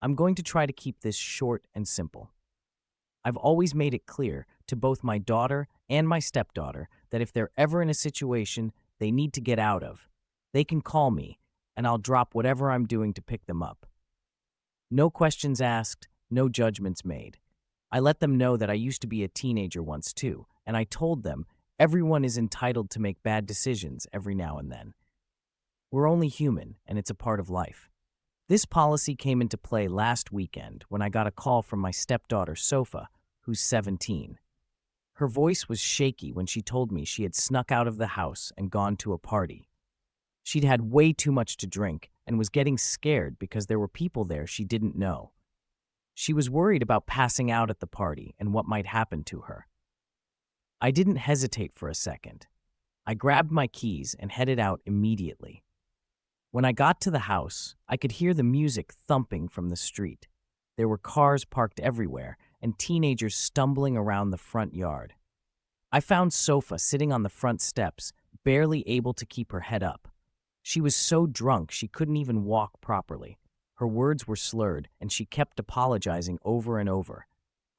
I'm going to try to keep this short and simple. I've always made it clear to both my daughter and my stepdaughter that if they're ever in a situation they need to get out of, they can call me and I'll drop whatever I'm doing to pick them up. No questions asked, no judgments made. I let them know that I used to be a teenager once too, and I told them everyone is entitled to make bad decisions every now and then. We're only human, and it's a part of life. This policy came into play last weekend when I got a call from my stepdaughter, Sofa, who's 17. Her voice was shaky when she told me she had snuck out of the house and gone to a party. She'd had way too much to drink and was getting scared because there were people there she didn't know. She was worried about passing out at the party and what might happen to her. I didn't hesitate for a second. I grabbed my keys and headed out immediately. When I got to the house, I could hear the music thumping from the street. There were cars parked everywhere and teenagers stumbling around the front yard. I found Sofa sitting on the front steps, barely able to keep her head up. She was so drunk she couldn't even walk properly. Her words were slurred, and she kept apologizing over and over.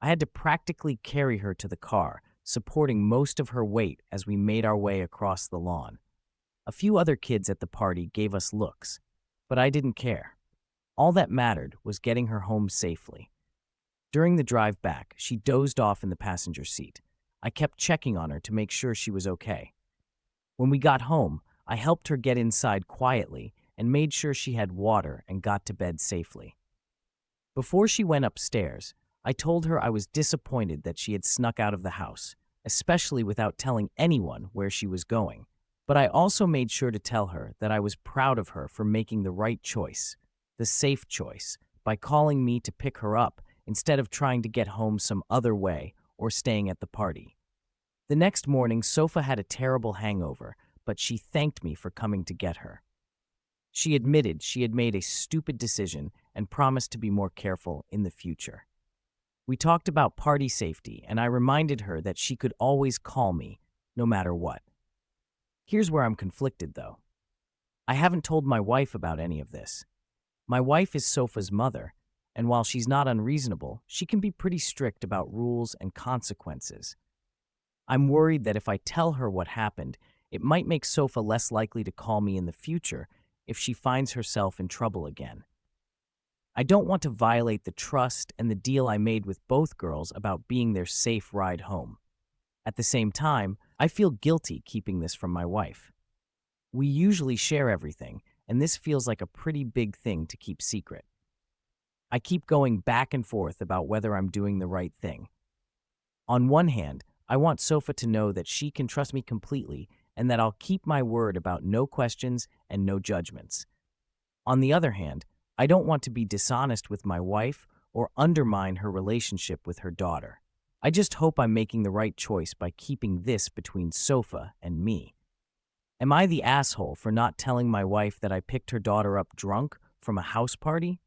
I had to practically carry her to the car, supporting most of her weight as we made our way across the lawn. A few other kids at the party gave us looks, but I didn't care. All that mattered was getting her home safely. During the drive back, she dozed off in the passenger seat. I kept checking on her to make sure she was okay. When we got home, I helped her get inside quietly and made sure she had water and got to bed safely. Before she went upstairs, I told her I was disappointed that she had snuck out of the house, especially without telling anyone where she was going. But I also made sure to tell her that I was proud of her for making the right choice, the safe choice, by calling me to pick her up instead of trying to get home some other way or staying at the party. The next morning, Sofa had a terrible hangover, but she thanked me for coming to get her. She admitted she had made a stupid decision and promised to be more careful in the future. We talked about party safety, and I reminded her that she could always call me, no matter what. Here's where I'm conflicted, though. I haven't told my wife about any of this. My wife is Sofa's mother, and while she's not unreasonable, she can be pretty strict about rules and consequences. I'm worried that if I tell her what happened, it might make Sofa less likely to call me in the future if she finds herself in trouble again. I don't want to violate the trust and the deal I made with both girls about being their safe ride home. At the same time, I feel guilty keeping this from my wife. We usually share everything, and this feels like a pretty big thing to keep secret. I keep going back and forth about whether I'm doing the right thing. On one hand, I want Sofa to know that she can trust me completely and that I'll keep my word about no questions and no judgments. On the other hand, I don't want to be dishonest with my wife or undermine her relationship with her daughter. I just hope I'm making the right choice by keeping this between Sofa and me. Am I the asshole for not telling my wife that I picked her daughter up drunk from a house party?